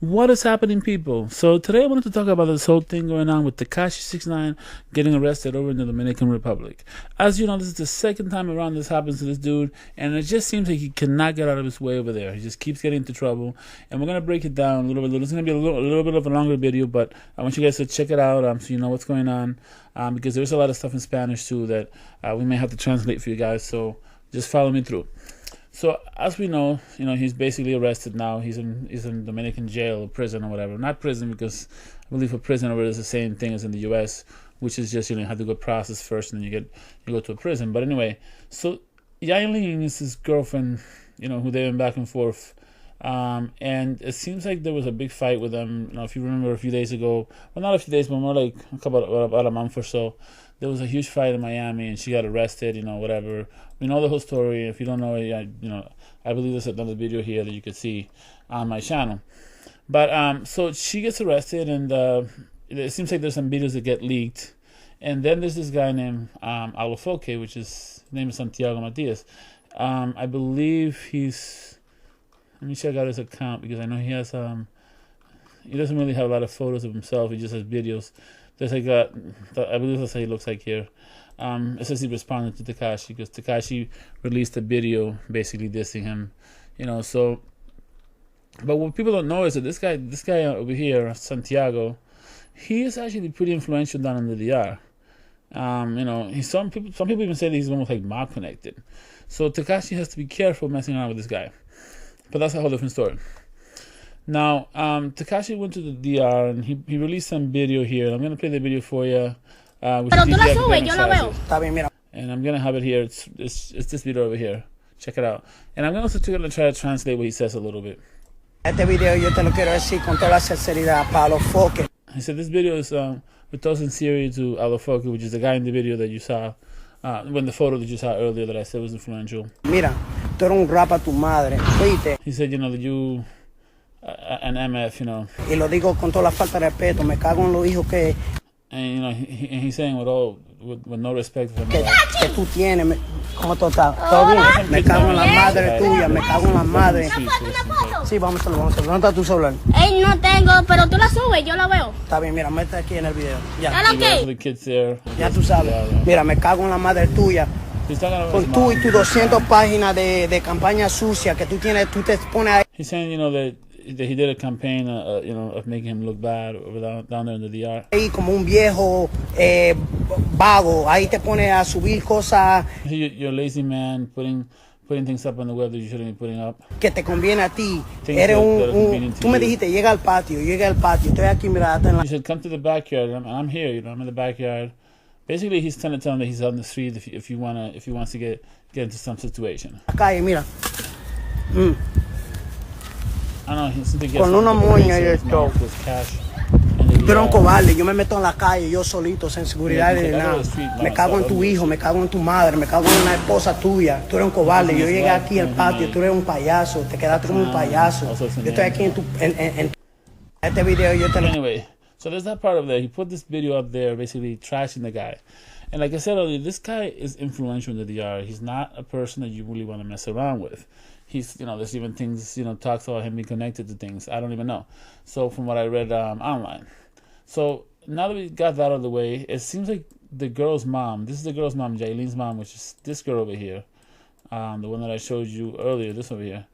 What is happening, people? So today I wanted to talk about this whole thing going on with Tekashi 6ix9ine getting arrested over in the Dominican Republic. As you know, this is the second time around this happens to this dude, and it just seems like he cannot get out of his way over there. He just keeps getting into trouble, and we're gonna break it down a little bit. It's gonna be a little bit of a longer video, but I want you guys to check it out so you know what's going on, because there's a lot of stuff in Spanish too that we may have to translate for you guys. So just follow me through. So as we know, he's basically arrested now. He's in Dominican jail or prison or whatever. Not prison, because I believe a prison over there is the same thing as in the U.S., which is just you have to go process first and then you go to a prison. But anyway, so Yailin is his girlfriend, who they've been back and forth. And it seems like there was a big fight with them. If you remember a few days ago, well, not a few days, but more like about a month or so, there was a huge fight in Miami, and she got arrested. Whatever. We know the whole story. If you don't know it, I believe there's another video here that you could see on my channel. But so she gets arrested, and it seems like there's some videos that get leaked. And then there's this guy named Alofoke, which his name is Santiago Matias. I believe he's. Let me check out his account, because I know he has he doesn't really have a lot of photos of himself. He just has videos. There's like I believe that's how he looks like here. It says he responded to Tekashi, because Tekashi released a video basically dissing him, So, but what people don't know is that this guy over here, Santiago, he is actually pretty influential down in the DR. Some people even say that he's almost like mob connected. So Tekashi has to be careful messing around with this guy. But that's a whole different story. Now, Tekashi went to the DR and he released some video here. I'm going to play the video for you. And I'm going to have it here. It's this video over here. Check it out. And I'm also going to try to translate what he says a little bit. Este video yo te lo quiero decir con toda la sinceridad para alofoke. He said this video is with all sincerity to alofoke, which is the guy in the video that you saw, when the photo that you saw earlier that I said was influential. Mira, tú eres un rap a tu madre, ¿oíste? He said, that you, an MF, Y lo digo con toda la falta de respeto, me cago en los hijos que... And, he's saying with no respect for him. Que tú tienes, ¿cómo tú estás? ¿Todo bien? Me cago en la madre tuya, me cago en la madre. Sí, vamos a hacerlo. ¿Dónde está tu celular? No tengo, pero tú la subes, yo la veo. Está bien, mira, métete aquí en el video. Ya. Ya tú sabes. Mira, me cago en la madre tuya. Con tú y tus 200 páginas de campaña sucia que tú tienes, tú te pones ahí. He's saying, that he did a campaign, of making him look bad over down there in the DR. Ahí como un viejo vago, ahí te pones a subir cosas. You're a lazy man putting things up on the web that you shouldn't be putting up. Que te conviene a ti. Eres tú me dijiste, llega al patio. Estoy aquí, mira. You should come to the backyard. I'm here, I'm in the backyard. Basically, he's trying to tell him that he's on the street if he wants to get into some situation. La calle, mira. I don't know, con una moña y esto. Tú eres un cobarde, yo me meto en la calle, yo solito, sin seguridad ni nada. Me cago en tu hijo, me cago en tu madre, me cago en la esposa tuya. Tú eres un cobarde, yo llegué aquí al patio, tú eres un payaso, te quedaste como un payaso. Yo estoy aquí en este video, yo te lo... Anyway, so there's that part of there. He put this video up there basically trashing the guy. And like I said earlier, this guy is influential in the DR. He's not a person that you really want to mess around with. He's, there's even things, talks about him being connected to things. I don't even know. So from what I read online. So now that we got that out of the way, it seems like the girl's mom, this is the girl's mom, Yailin's mom, which is this girl over here, the one that I showed you earlier, this over here.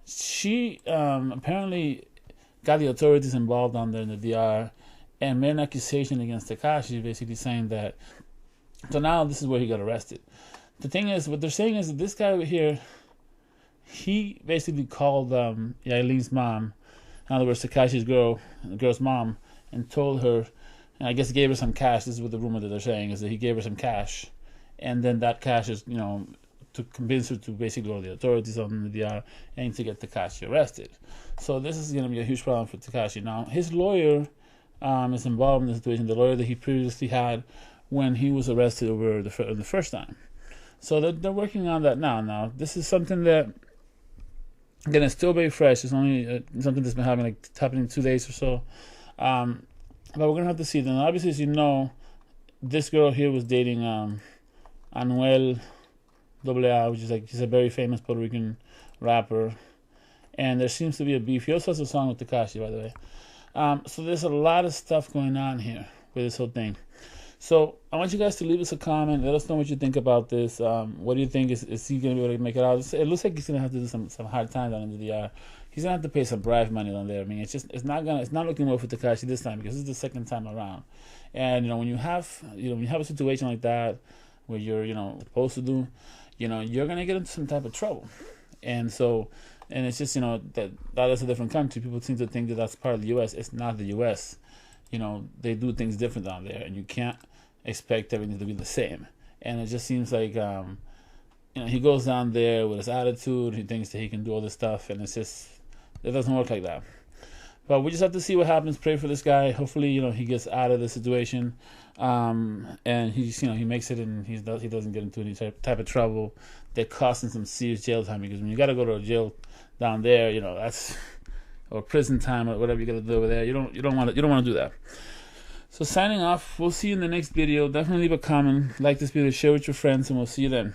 She apparently got the authorities involved down there in the DR and made an accusation against Tekashi, basically saying that. So now this is where he got arrested. The thing is, what they're saying is that this guy over here, he basically called Yailin's mom, in other words, Tekashi's the girl's mom, and told her, and I guess gave her some cash. This is what the rumor that they're saying is that he gave her some cash, and then that cash is, to convince her to basically go to the authorities on the DR and to get Tekashi arrested. So this is going to be a huge problem for Tekashi. Now, his lawyer is involved in the situation, the lawyer that he previously had when he was arrested over the first time. So they're working on that now. Now, this is something that, again, it's still very fresh. It's only something that's been happening 2 days or so. But we're going to have to see. Then, obviously, as you know, this girl here was dating Anuel AA, which is she's a very famous Puerto Rican rapper. and there seems to be a beef. He also has a song with Tekashi, by the way. So there's a lot of stuff going on here with this whole thing. So I want you guys to leave us a comment. Let us know what you think about this. What do you think? Is he going to be able to make it out? It looks like he's going to have to do some hard time down in the DR. He's going to have to pay some bribe money down there. I mean, it's not looking well for Tekashi this time, because this is the second time around. And when you have a situation like that where you're supposed to do, you're going to get into some type of trouble. And so, and it's just that is a different country. People seem to think that that's part of the U.S. It's not the U.S. They do things different down there, and you can't expect everything to be the same. And it just seems like he goes down there with his attitude. He thinks that he can do all this stuff, and it doesn't work like that. But we just have to see what happens. Pray for this guy. Hopefully, he gets out of the situation, and he makes it, and he doesn't get into any type of trouble that costs him some serious jail time. Because when you got to go to a jail down there, that's, or prison time or whatever you got to do over there. You don't want to do that. So signing off. We'll see you in the next video. Definitely leave a comment, like this video, share with your friends, and we'll see you then.